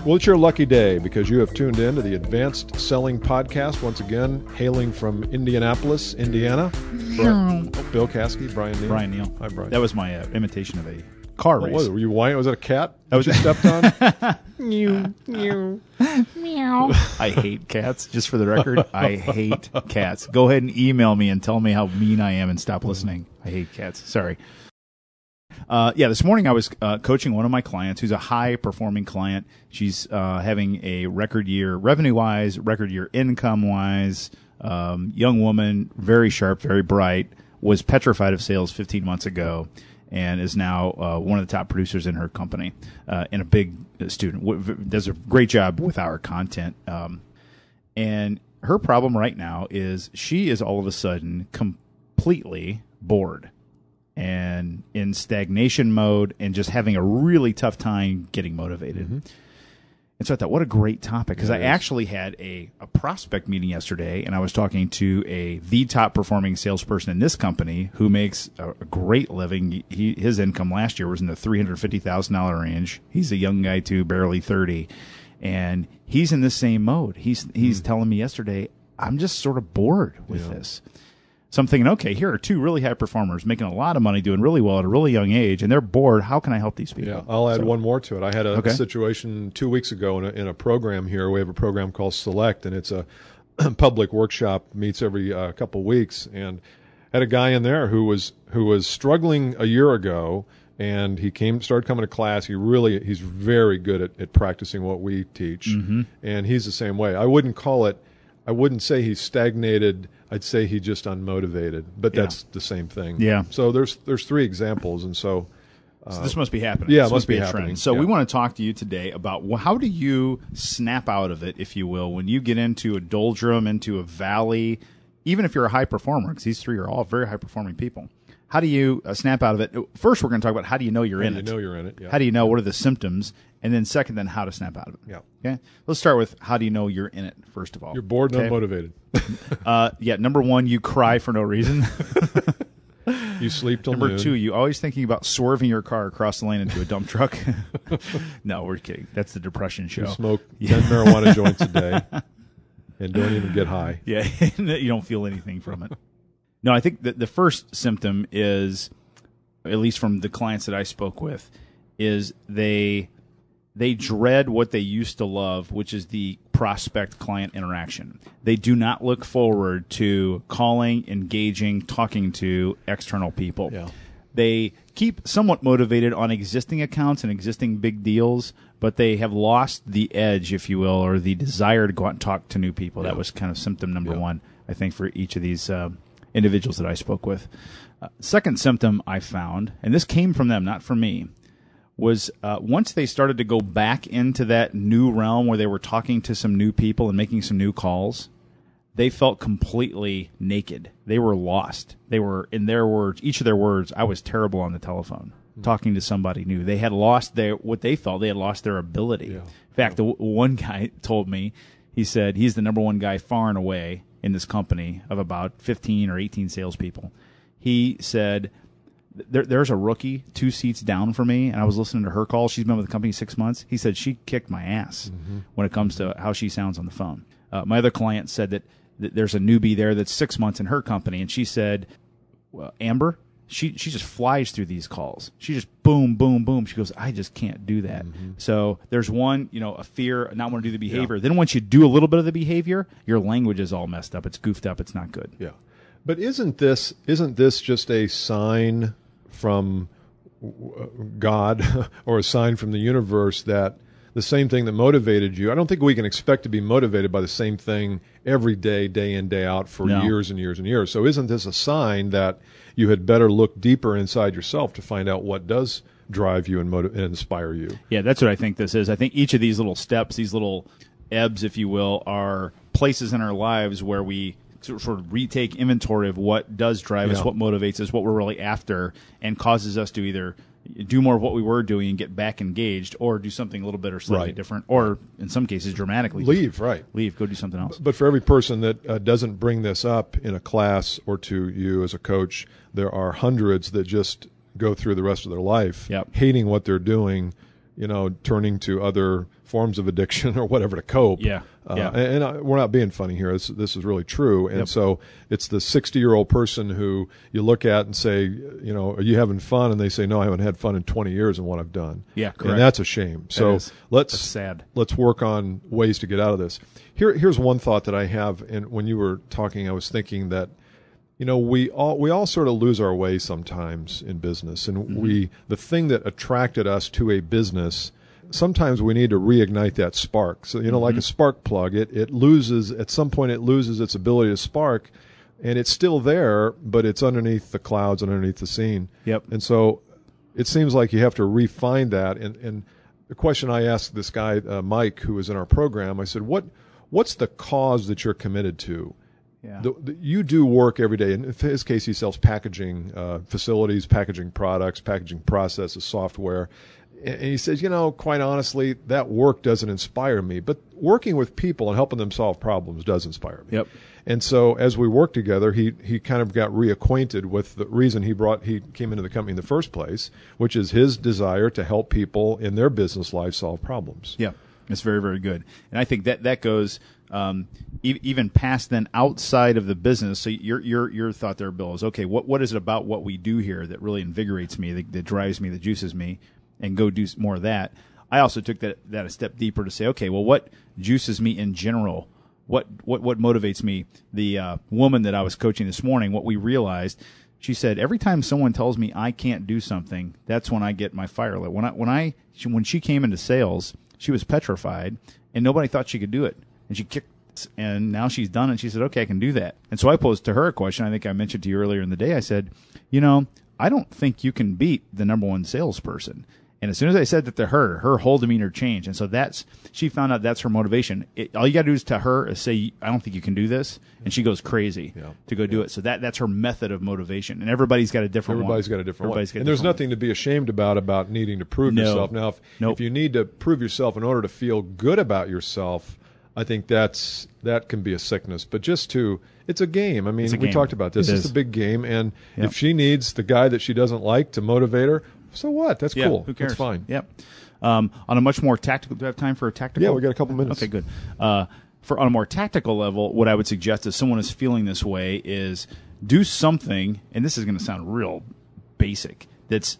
Well, it's your lucky day because you have tuned in to the Advanced Selling Podcast, once again, hailing from Indianapolis, Indiana. Bill Caskey, Brian Neal. Brian Neal. Hi, Brian. That was my imitation of a car race. Was it? Were you whining? Was it a cat that you stepped on? Meow, meow. Meow. I hate cats, just for the record. I hate cats. Go ahead and email me and tell me how mean I am and stop listening. I hate cats. Sorry. This morning I was coaching one of my clients who's a high-performing client. She's having a record year revenue-wise, record year income-wise, young woman, very sharp, very bright, was petrified of sales 15 months ago, and is now one of the top producers in her company, and a big student. Does a great job with our content. And her problem right now is she is all of a sudden completely bored and in stagnation mode and just having a really tough time getting motivated. Mm-hmm. And so I thought, what a great topic, because I actually had a prospect meeting yesterday, and I was talking to the top performing salesperson in this company who makes a great living. His income last year was in the $350,000 range. He's a young guy too, barely 30, and he's in the same mode. He's telling me yesterday, I'm just sort of bored with this. So I'm thinking, okay, here are two really high performers making a lot of money, doing really well at a really young age, and they're bored. How can I help these people? Yeah, I'll add one more to it. I had a situation 2 weeks ago in a program here. We have a program called Select, and it's a public workshop, meets every couple of weeks, and had a guy in there who was struggling a year ago, and he started coming to class. He's very good at practicing what we teach, and he's the same way. I wouldn't say he's stagnated. I'd say he's just unmotivated, but that's the same thing. Yeah. So there's three examples, and so this must be happening. Yeah, it must be happening. Trend. So we want to talk to you today about how do you snap out of it, if you will, when you get into a doldrum, into a valley, even if you're a high performer, because these three are all very high performing people. How do you snap out of it? First, we're going to talk about how do you know you're in it. How do you know you're in it? Yeah. How do you know? What are the symptoms? And then second, then how to snap out of it. Yeah. Okay. Let's start with how do you know you're in it, first of all. You're bored and unmotivated. Number one, you cry for no reason. You sleep till noon. Number two, you always thinking about swerving your car across the lane into a dump truck. No, we're kidding. That's the depression show. You smoke 10 marijuana joints a day and don't even get high. Yeah, you don't feel anything from it. No, I think that the first symptom is, at least from the clients that I spoke with, is they dread what they used to love, which is the prospect-client interaction. They do not look forward to calling, engaging, talking to external people. Yeah. They keep somewhat motivated on existing accounts and existing big deals, but they have lost the edge, if you will, or the desire to go out and talk to new people. Yeah. That was kind of symptom number one, I think, for each of these individuals that I spoke with. Second symptom I found, and this came from them, not from me, was once they started to go back into that new realm where they were talking to some new people and making some new calls, they felt completely naked. They were lost. They were, in their words, each of their words, I was terrible on the telephone, talking to somebody new. They had lost what they felt, they had lost their ability. Yeah. In fact, the one guy told me, he said he's the number one guy far and away in this company of about 15 or 18 salespeople. He said, there's a rookie 2 seats down for me, and I was listening to her call. She's been with the company 6 months. He said she kicked my ass when it comes to how she sounds on the phone. My other client said that there's a newbie there that's 6 months in her company, and she said, Amber, she just flies through these calls. She just boom, boom, boom. She goes, I just can't do that. So there's one, a fear, not want to do the behavior. Yeah. Then once you do a little bit of the behavior, your language is all messed up. It's goofed up. It's not good. Yeah. But isn't this just a sign from God or a sign from the universe that the same thing that motivated you? I don't think we can expect to be motivated by the same thing every day, day in, day out for years and years and years. So isn't this a sign that you had better look deeper inside yourself to find out what does drive you and inspire you? Yeah, that's what I think this is. I think each of these little steps, these little ebbs, if you will, are places in our lives where we sort of retake inventory of what does drive us, what motivates us, what we're really after, and causes us to either do more of what we were doing and get back engaged, or do something a little bit or slightly different, or in some cases dramatically leave, go do something else. But for every person that doesn't bring this up in a class or to you as a coach, there are hundreds that just go through the rest of their life hating what they're doing, turning to other forms of addiction or whatever to cope. Yeah. And we're not being funny here. This is really true. And so it's the 60-year-old person who you look at and say, are you having fun? And they say, no, I haven't had fun in 20 years in what I've done. Yeah, correct. And that's a shame. So that's sad. Let's work on ways to get out of this. Here's one thought that I have. And when you were talking, I was thinking that, we all sort of lose our way sometimes in business. And the thing that attracted us to a business, sometimes we need to reignite that spark. So, like a spark plug, it loses, at some point it loses its ability to spark, and it's still there, but it's underneath the clouds, underneath the scene. Yep. And so it seems like you have to refine that. And the question I asked this guy, Mike, who was in our program, I said, what's the cause that you're committed to? Yeah. You do work every day. In his case, he sells packaging facilities, packaging products, packaging processes, software. And he says, quite honestly, that work doesn't inspire me. But working with people and helping them solve problems does inspire me. Yep. And so as we worked together, he kind of got reacquainted with the reason he came into the company in the first place, which is his desire to help people in their business life solve problems. Yeah, it's very, very good. And I think that goes even past then outside of the business. So your thought there, Bill, is, okay, what is it about what we do here that really invigorates me, that drives me, that juices me, and go do more of that. I also took that a step deeper to say, okay, well, what juices me in general? What motivates me? The woman that I was coaching this morning, what we realized, she said, every time someone tells me I can't do something, that's when I get my fire lit. When she came into sales, she was petrified, and nobody thought she could do it. And she kicked, and now she's done it. She said, okay, I can do that. And so I posed to her a question. I think I mentioned to you earlier in the day. I said, I don't think you can beat the number one salesperson. And as soon as I said that to her, her whole demeanor changed. And so she found out that's her motivation. All you got to do is to her is say, I don't think you can do this. And she goes crazy to go do it. So that's her method of motivation. And everybody's got a different one. Everybody's got a different one. And there's nothing to be ashamed about needing to prove yourself. Now, if you need to prove yourself in order to feel good about yourself, I think that can be a sickness. But it's a game. I mean, we talked about this. It's a big game. And if she needs the guy that she doesn't like to motivate her, so what? That's cool. Who cares? That's fine. Yep. On a much more tactical, do I have time for a tactical? Yeah, we got a couple minutes. Okay, good. On a more tactical level, what I would suggest if someone is feeling this way is do something, and this is going to sound real basic, that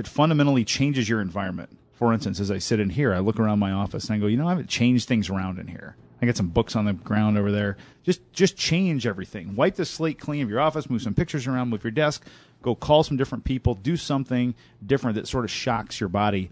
fundamentally changes your environment. For instance, as I sit in here, I look around my office and I go, I haven't changed things around in here. I got some books on the ground over there. Just change everything. Wipe the slate clean of your office, move some pictures around, move your desk, go call some different people, do something different that sort of shocks your body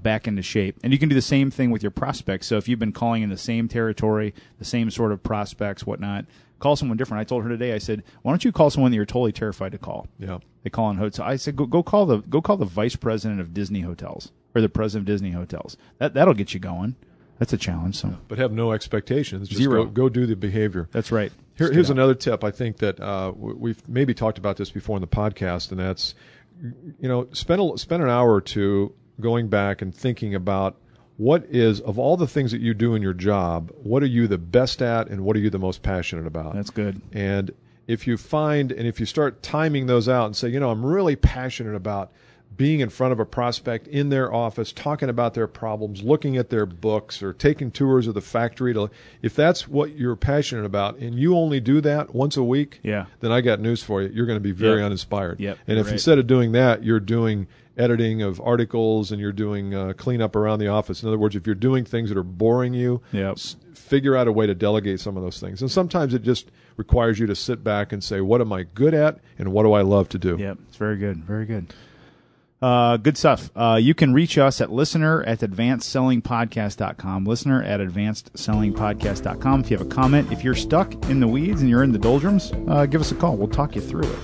back into shape. And you can do the same thing with your prospects. So if you've been calling in the same territory, the same sort of prospects, whatnot, call someone different. I told her today, I said, why don't you call someone that you're totally terrified to call? Yeah. They call on hotels. I said, go call the vice president of Disney Hotels or the president of Disney Hotels. That'll get you going. That's a challenge. So, but have no expectations. Just Zero. Go do the behavior. That's right. Here's another tip. I think that we've maybe talked about this before in the podcast, and that's spend an hour or two going back and thinking about what is, of all the things that you do in your job, what are you the best at, and what are you the most passionate about? That's good. And if you start timing those out and say, I'm really passionate about being in front of a prospect in their office, talking about their problems, looking at their books, or taking tours of the factory. If that's what you're passionate about, and you only do that once a week, then I got news for you. You're going to be very uninspired. Yep, and if instead of doing that, you're doing editing of articles and you're doing cleanup around the office. In other words, if you're doing things that are boring you, figure out a way to delegate some of those things. And sometimes it just requires you to sit back and say, what am I good at, and what do I love to do? Yep, it's very good. Very good. Good stuff. You can reach us at listener@advancedsellingpodcast.com, listener@advancedsellingpodcast.com. If you have a comment, if you're stuck in the weeds and you're in the doldrums, give us a call. We'll talk you through it.